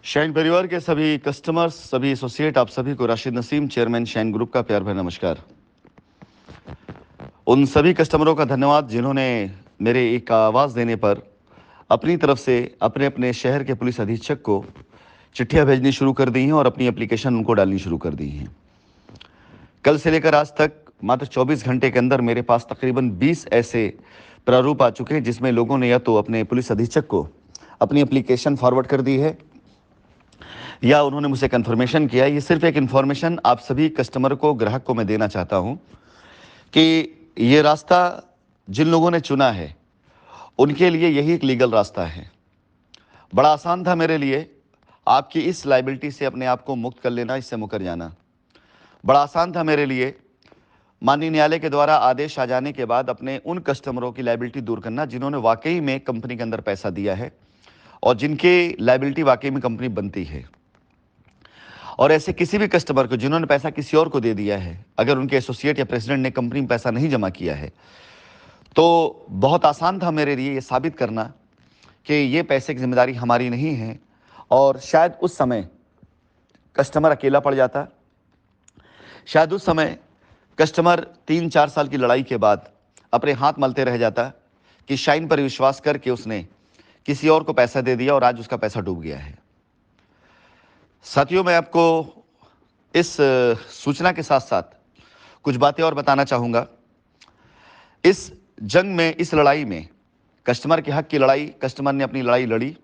Shine परिवार के सभी कस्टमर्स, सभी एसोसिएट, आप सभी को Rashid Naseem, chairman shine group का प्यार भरा नमस्कार। उन सभी कस्टमरों का धन्यवाद जिन्होंने मेरे एक आवाज़ देने पर अपनी तरफ से अपने अपने शहर के पुलिस अधीक्षक को चिट्ठियां भेजनी शुरू कर दी हैं और अपनी एप्लीकेशन उनको डालनी शुरू कर दी हैं। कल से लेकर आज तक मात्र 24 घंटे के अंदर मेरे पास तकरीबन 20 ऐसे प्रारूप आ चुके हैं जिसमें लोगों ने या तो अपने पुलिस अधीक्षक को अपनी एप्लीकेशन फॉरवर्ड कर दी है या उन्होंने मुझसे कंफर्मेशन किया। ये सिर्फ एक इन्फॉर्मेशन आप सभी कस्टमर को, ग्राहक को मैं देना चाहता हूं कि ये रास्ता जिन लोगों ने चुना है उनके लिए यही एक लीगल रास्ता है। बड़ा आसान था मेरे लिए आपकी इस लाइबिलिटी से अपने आप को मुक्त कर लेना, इससे मुकर जाना। बड़ा आसान था मेरे लिए माननीय न्यायालय के द्वारा आदेश आ जाने के बाद अपने उन कस्टमरों की लाइबिलिटी दूर करना जिन्होंने वाकई में कंपनी के अंदर पैसा दिया है और जिनके लाइबिलिटी वाकई में कंपनी बनती है। और ऐसे किसी भी कस्टमर को जिन्होंने पैसा किसी और को दे दिया है, अगर उनके एसोसिएट या प्रेसिडेंट ने कंपनी में पैसा नहीं जमा किया है, तो बहुत आसान था मेरे लिए ये साबित करना कि ये पैसे की जिम्मेदारी हमारी नहीं है। और शायद उस समय कस्टमर अकेला पड़ जाता, शायद उस समय कस्टमर 3-4 साल की लड़ाई के बाद अपने हाथ मलते रह जाता कि शाइन पर विश्वास करके उसने किसी और को पैसा दे दिया और आज उसका पैसा डूब गया है। साथियों, मैं आपको इस सूचना के साथ साथ कुछ बातें और बताना चाहूँगा। इस जंग में, इस लड़ाई में, कस्टमर के हक की लड़ाई, कस्टमर ने अपनी लड़ाई लड़ी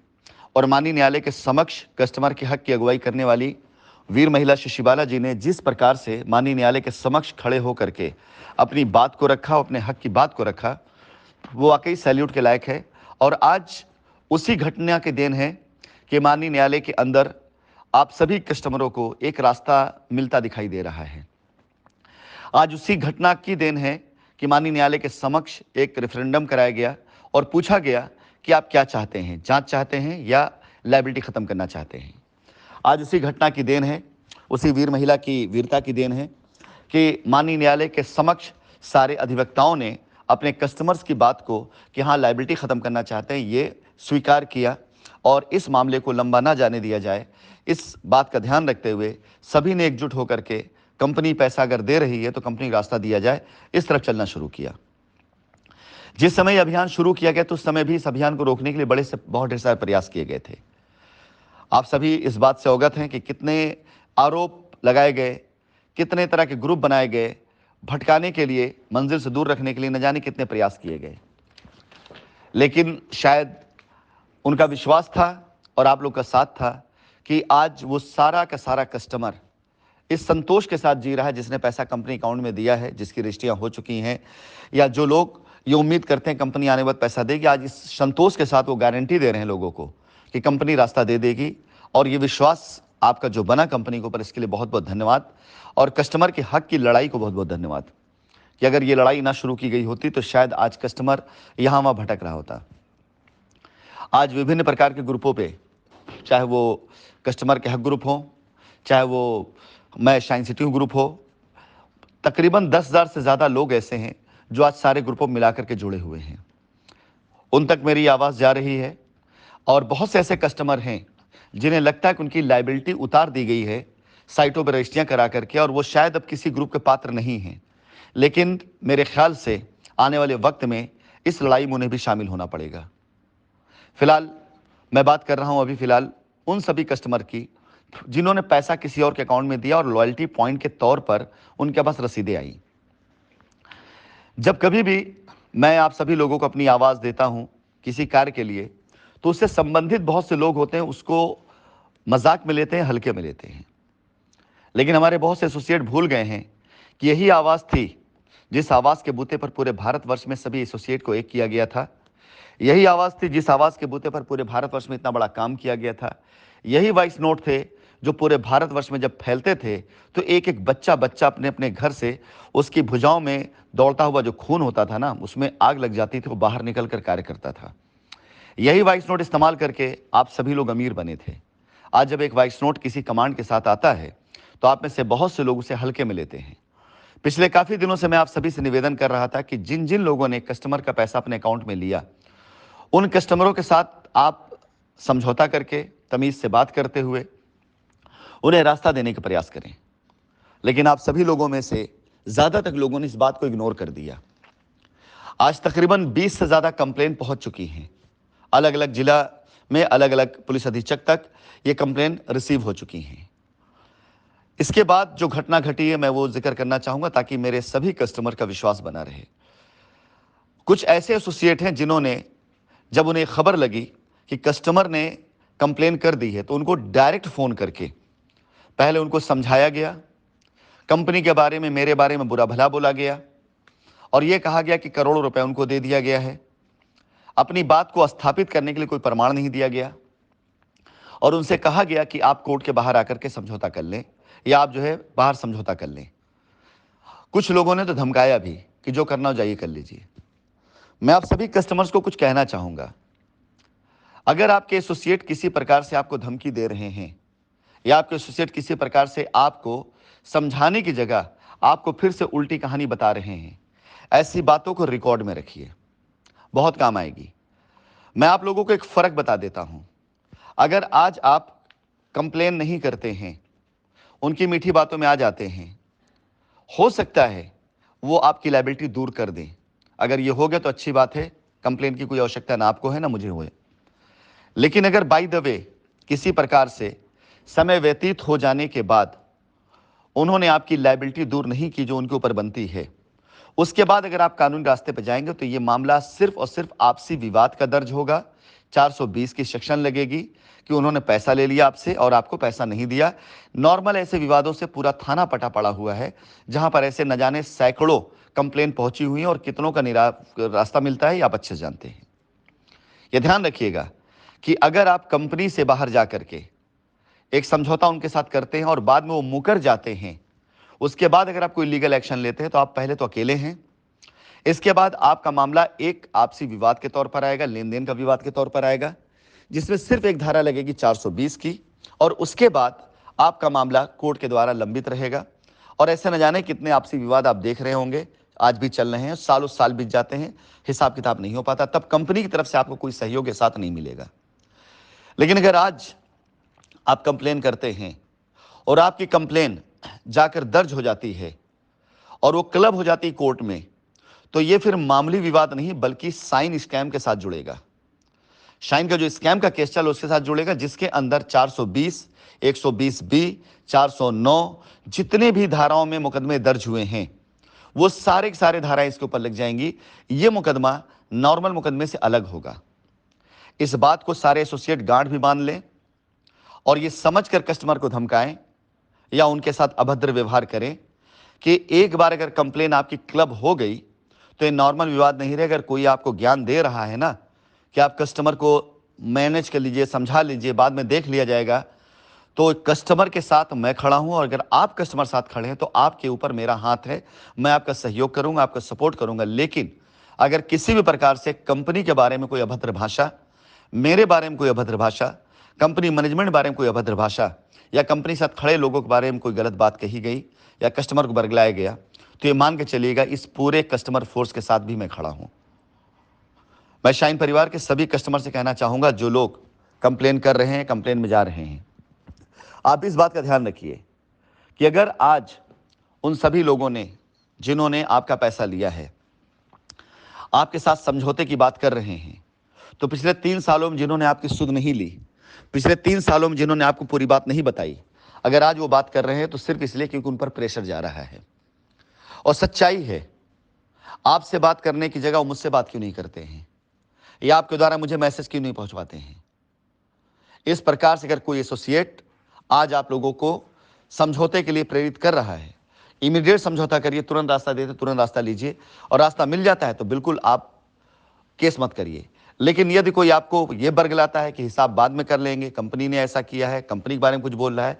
और माननीय न्यायालय के समक्ष कस्टमर के हक की अगुवाई करने वाली वीर महिला शशिबाला जी ने जिस प्रकार से माननीय न्यायालय के समक्ष खड़े होकर के अपनी बात को रखा, अपने हक की बात को रखा, वो वाकई सैल्यूट के लायक है। और आज उसी घटना के देन है कि माननीय न्यायालय के अंदर आप सभी कस्टमरों को एक रास्ता मिलता दिखाई दे रहा है। आज उसी घटना की देन है कि माननीय न्यायालय के समक्ष एक रेफरेंडम कराया गया और पूछा गया कि आप क्या चाहते हैं, जांच चाहते हैं या लायबिलिटी खत्म करना चाहते हैं। आज उसी घटना की देन है, उसी वीर महिला की वीरता की देन है कि माननीय न्यायालय के समक्ष सारे अधिवक्ताओं ने अपने कस्टमर्स की बात को कि हाँ लायबिलिटी खत्म करना चाहते हैं, ये स्वीकार किया और इस मामले को लंबा ना जाने दिया जाए, इस बात का ध्यान रखते हुए सभी ने एकजुट होकर के कंपनी पैसा अगर दे रही है तो कंपनी को रास्ता दिया जाए, इस तरफ चलना शुरू किया। जिस समय अभियान शुरू किया गया तो उस समय भी इस अभियान को रोकने के लिए बड़े से बहुत ढेर सारे प्रयास किए गए थे। आप सभी इस बात से अवगत हैं कि कितने आरोप लगाए गए, कितने तरह के ग्रुप बनाए गए, भटकाने के लिए, मंजिल से दूर रखने के लिए न जाने कितने प्रयास किए गए। लेकिन शायद उनका विश्वास था और आप लोग का साथ था कि आज वो सारा का सारा कस्टमर इस संतोष के साथ जी रहा है जिसने पैसा कंपनी अकाउंट में दिया है, जिसकी रजिस्ट्रियां हो चुकी हैं, या जो लोग ये उम्मीद करते हैं कंपनी आने बाद पैसा देगी, आज इस संतोष के साथ वो गारंटी दे रहे हैं लोगों को कि कंपनी रास्ता दे देगी। और ये विश्वास आपका जो बना कंपनी के ऊपर, इसके लिए बहुत बहुत धन्यवाद। और कस्टमर के हक की लड़ाई को बहुत बहुत धन्यवाद कि अगर ये लड़ाई ना शुरू की गई होती तो शायद आज कस्टमर यहाँ वहाँ भटक रहा होता। आज विभिन्न प्रकार के ग्रुपों पे, चाहे वो कस्टमर के हक ग्रुप हो, चाहे वो मैं शाइन सिटी ग्रुप हो, तकरीबन 10,000 से ज़्यादा लोग ऐसे हैं जो आज सारे ग्रुपों में मिलाकर के जुड़े हुए हैं। उन तक मेरी आवाज़ जा रही है और बहुत से ऐसे कस्टमर हैं जिन्हें लगता है कि उनकी लाइबिलिटी उतार दी गई है साइटों पर रजिस्ट्रियाँ करा करके और वो शायद अब किसी ग्रुप के पात्र नहीं हैं। लेकिन मेरे ख्याल से आने वाले वक्त में इस लड़ाई में उन्हें भी शामिल होना पड़ेगा। फिलहाल मैं बात कर रहा हूं अभी फिलहाल उन सभी कस्टमर की जिन्होंने पैसा किसी और के अकाउंट में दिया और लॉयल्टी पॉइंट के तौर पर उनके पास रसीदें आई। जब कभी भी मैं आप सभी लोगों को अपनी आवाज़ देता हूं किसी कार्य के लिए, तो उससे संबंधित बहुत से लोग होते हैं, उसको मजाक में लेते हैं, हल्के में लेते हैं। लेकिन हमारे बहुत से एसोसिएट भूल गए हैं कि यही आवाज़ थी जिस आवाज़ के बूते पर पूरे भारतवर्ष में सभी एसोसिएट को एक किया गया था। यही आवाज़ थी जिस आवाज़ के बूते पर पूरे भारतवर्ष में इतना बड़ा काम किया गया था। यही वॉइस नोट थे जो पूरे भारतवर्ष में जब फैलते थे तो एक एक बच्चा बच्चा अपने अपने घर से उसकी भुजाओं में दौड़ता हुआ जो खून होता था ना, उसमें आग लग जाती थी, वो बाहर निकल कर कार्य करता था। यही वॉइस नोट इस्तेमाल करके आप सभी लोग अमीर बने थे। आज जब एक वॉइस नोट किसी कमांड के साथ आता है तो आप में से बहुत से लोग उसे हल्के में लेते हैं। पिछले काफ़ी दिनों से मैं आप सभी से निवेदन कर रहा था कि जिन जिन लोगों ने कस्टमर का पैसा अपने अकाउंट में लिया, उन कस्टमरों के साथ आप समझौता करके, तमीज़ से बात करते हुए उन्हें रास्ता देने का प्रयास करें। लेकिन आप सभी लोगों में से ज़्यादातर लोगों ने इस बात को इग्नोर कर दिया। आज तकरीबन 20 से ज़्यादा कंप्लेन पहुंच चुकी हैं। अलग अलग जिला में अलग अलग पुलिस अधीक्षक तक ये कंप्लेन रिसीव हो चुकी हैं। इसके बाद जो घटना घटी है मैं वो जिक्र करना चाहूँगा ताकि मेरे सभी कस्टमर का विश्वास बना रहे। कुछ ऐसे एसोसिएट हैं जिन्होंने, जब उन्हें खबर लगी कि कस्टमर ने कंप्लेन कर दी है, तो उनको डायरेक्ट फ़ोन करके पहले उनको समझाया गया, कंपनी के बारे में, मेरे बारे में बुरा भला बोला गया और यह कहा गया कि करोड़ों रुपए उनको दे दिया गया है। अपनी बात को स्थापित करने के लिए कोई प्रमाण नहीं दिया गया और उनसे कहा गया कि आप कोर्ट के बाहर आकर के समझौता कर लें या आप जो है बाहर समझौता कर लें। कुछ लोगों ने तो धमकाया भी कि जो करना हो जाइए कर लीजिए। मैं आप सभी कस्टमर्स को कुछ कहना चाहूँगा। अगर आपके एसोसिएट किसी प्रकार से आपको धमकी दे रहे हैं या आपके एसोसिएट किसी प्रकार से आपको समझाने की जगह आपको फिर से उल्टी कहानी बता रहे हैं, ऐसी बातों को रिकॉर्ड में रखिए, बहुत काम आएगी। मैं आप लोगों को एक फ़र्क बता देता हूं। अगर आज आप कंप्लेन नहीं करते हैं, उनकी मीठी बातों में आ जाते हैं, हो सकता है वो आपकी लायबिलिटी दूर कर दें। अगर ये हो गया तो अच्छी बात है, कंप्लेन की कोई आवश्यकता ना आपको है ना मुझे हो। लेकिन अगर बाय द वे किसी प्रकार से समय व्यतीत हो जाने के बाद उन्होंने आपकी लायबिलिटी दूर नहीं की जो उनके ऊपर बनती है, उसके बाद अगर आप कानूनी रास्ते पर जाएंगे तो ये मामला सिर्फ और सिर्फ आपसी विवाद का दर्ज होगा। 420 की सेक्शन लगेगी कि उन्होंने पैसा ले लिया आपसे और आपको पैसा नहीं दिया। नॉर्मल ऐसे विवादों से पूरा थाना पटा पड़ा हुआ है, जहां पर ऐसे न जाने सैकड़ों कंप्लेन पहुंची हुई हैं और कितनों का रास्ता मिलता है ये आप अच्छे से जानते हैं। ये ध्यान रखिएगा कि अगर आप कंपनी से बाहर जा करके एक समझौता उनके साथ करते हैं और बाद में वो मुकर जाते हैं, उसके बाद अगर आप कोई लीगल एक्शन लेते हैं तो आप पहले तो अकेले हैं। इसके बाद आपका मामला एक आपसी विवाद के तौर पर आएगा, लेन देन का विवाद के तौर पर आएगा, जिसमें सिर्फ एक धारा लगेगी 420 की, और उसके बाद आपका मामला कोर्ट के द्वारा लंबित रहेगा। और ऐसे न जाने कितने आपसी विवाद आप देख रहे होंगे, आज भी चल रहे हैं, सालों साल बीत जाते हैं, हिसाब किताब नहीं हो पाता, तब कंपनी की तरफ से आपको कोई सहयोग के साथ नहीं मिलेगा। लेकिन अगर आज आप कंप्लेन करते हैं और आपकी कंप्लेन जाकर दर्ज हो जाती है और वो क्लब हो जाती है कोर्ट में, तो ये फिर मामूली विवाद नहीं बल्कि साइन स्कैम के साथ जुड़ेगा। शाइन का जो स्कैम का केस चल उसके साथ जुड़ेगा, जिसके अंदर 420, 120 बी, 409 जितने भी धाराओं में मुकदमे दर्ज हुए हैं वो सारे के सारे धाराएं इसके ऊपर लग जाएंगी। ये मुकदमा नॉर्मल मुकदमे से अलग होगा। इस बात को सारे एसोसिएट गांठ भी बांध लें और ये समझकर कस्टमर को धमकाएं या उनके साथ अभद्र व्यवहार करें कि एक बार अगर कंप्लेन आपकी क्लब हो गई तो ये नॉर्मल विवाद नहीं रहेगा। अगर कोई आपको ज्ञान दे रहा है ना कि आप कस्टमर को मैनेज कर लीजिए, समझा लीजिए, बाद में देख लिया जाएगा, तो कस्टमर के साथ मैं खड़ा हूं और अगर आप कस्टमर साथ खड़े हैं तो आपके ऊपर मेरा हाथ है, मैं आपका सहयोग करूंगा, आपका सपोर्ट करूंगा। लेकिन अगर किसी भी प्रकार से कंपनी के बारे में कोई अभद्र भाषा, मेरे बारे में कोई अभद्र भाषा, कंपनी मैनेजमेंट के बारे में कोई अभद्र भाषा या कंपनी के साथ खड़े लोगों के बारे में कोई गलत बात कही गई या कस्टमर को बरगलाया गया, तो ये मान के चलिएगा इस पूरे कस्टमर फोर्स के साथ भी मैं खड़ा हूं। मैं शाइन परिवार के सभी कस्टमर से कहना चाहूंगा, जो लोग कंप्लेन कर रहे हैं, कंप्लेन में जा रहे हैं, आप इस बात का ध्यान रखिए कि अगर आज उन सभी लोगों ने जिन्होंने आपका पैसा लिया है आपके साथ समझौते की बात कर रहे हैं, तो पिछले 3 सालों में जिन्होंने आपकी सुध नहीं ली, पिछले 3 सालों में जिन्होंने आपको पूरी बात नहीं बताई, अगर आज वो बात कर रहे हैं तो सिर्फ इसलिए क्योंकि उन पर प्रेशर जा रहा है। और सच्चाई है, आपसे बात करने की जगह वो मुझसे बात क्यों नहीं करते हैं या आपके द्वारा मुझे मैसेज क्यों नहीं पहुंचवाते हैं। इस प्रकार से अगर कोई एसोसिएट आज आप लोगों को समझौते के लिए प्रेरित कर रहा है, इमीडिएट समझौता करिए, तुरंत रास्ता देते तुरंत रास्ता लीजिए, और रास्ता मिल जाता है तो बिल्कुल आप केस मत करिए। लेकिन यदि कोई आपको ये बरगलाता है कि हिसाब बाद में कर लेंगे, कंपनी ने ऐसा किया है, कंपनी के बारे में कुछ बोल रहा है,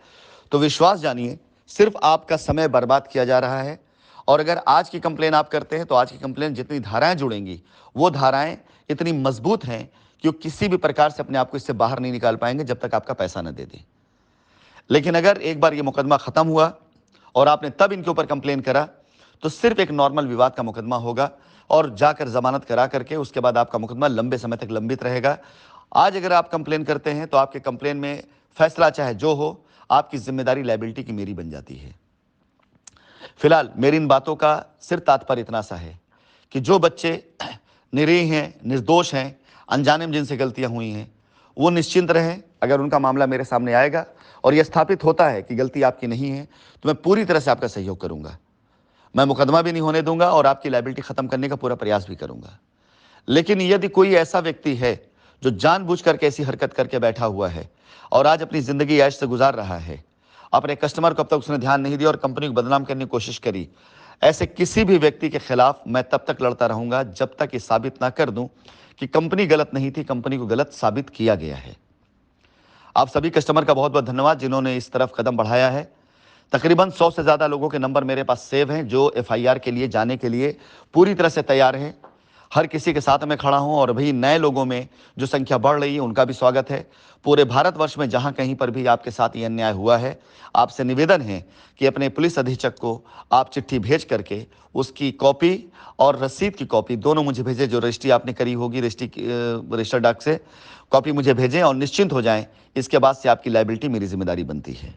तो विश्वास जानिए सिर्फ आपका समय बर्बाद किया जा रहा है। और अगर आज की कंप्लेन आप करते हैं तो आज की कंप्लेन जितनी धाराएं जुड़ेंगी वो धाराएं इतनी मजबूत हैं कि वो किसी भी प्रकार से अपने आप को इससे बाहर नहीं निकाल पाएंगे जब तक आपका पैसा न दे दें। लेकिन अगर एक बार ये मुकदमा खत्म हुआ और आपने तब इनके ऊपर कंप्लेन करा तो सिर्फ एक नॉर्मल विवाद का मुकदमा होगा और जाकर जमानत करा करके उसके बाद आपका मुकदमा लंबे समय तक लंबित रहेगा। आज अगर आप कंप्लेन करते हैं तो आपके कंप्लेन में फैसला चाहे जो हो, आपकी जिम्मेदारी लायबिलिटी की मेरी बन जाती है। फिलहाल मेरी इन बातों का सिर्फ तात्पर्य इतना सा है कि जो बच्चे निरीह हैं, निर्दोष हैं, अनजाने में जिनसे गलतियां हुई हैं, वो निश्चिंत रहें। अगर उनका मामला मेरे सामने आएगा और यह स्थापित होता है कि गलती आपकी नहीं है, तो मैं पूरी तरह से आपका सहयोग करूंगा। मैं मुकदमा भी नहीं होने दूंगा और आपकी लायबिलिटी खत्म करने का पूरा प्रयास भी करूंगा। लेकिन यदि कोई ऐसा व्यक्ति है जो जानबूझकर के ऐसी हरकत करके बैठा हुआ है और आज अपनी जिंदगी ऐश से गुजार रहा है, अपने कस्टमर को अब तक उसने ध्यान नहीं दिया और कंपनी को बदनाम करने की कोशिश करी, ऐसे किसी भी व्यक्ति के खिलाफ मैं तब तक लड़ता रहूंगा जब तक ये साबित ना कर दूं कि कंपनी गलत नहीं थी, कंपनी को गलत साबित किया गया है। आप सभी कस्टमर का बहुत बहुत धन्यवाद जिन्होंने इस तरफ कदम बढ़ाया है। तकरीबन 100 से ज़्यादा लोगों के नंबर मेरे पास सेव हैं जो एफआईआर के लिए जाने के लिए पूरी तरह से तैयार हैं। हर किसी के साथ मैं खड़ा हूं और अभी नए लोगों में जो संख्या बढ़ रही है उनका भी स्वागत है। पूरे भारतवर्ष में जहां कहीं पर भी आपके साथ ये अन्याय हुआ है, आपसे निवेदन है कि अपने पुलिस अधीक्षक को आप चिट्ठी भेज करके उसकी कॉपी और रसीद की कॉपी दोनों मुझे भेजें। जो रजिस्ट्री आपने करी होगी रजिस्टर डाक से कॉपी मुझे भेजें और निश्चिंत हो जाएं। इसके बाद से आपकी लायबिलिटी मेरी जिम्मेदारी बनती है।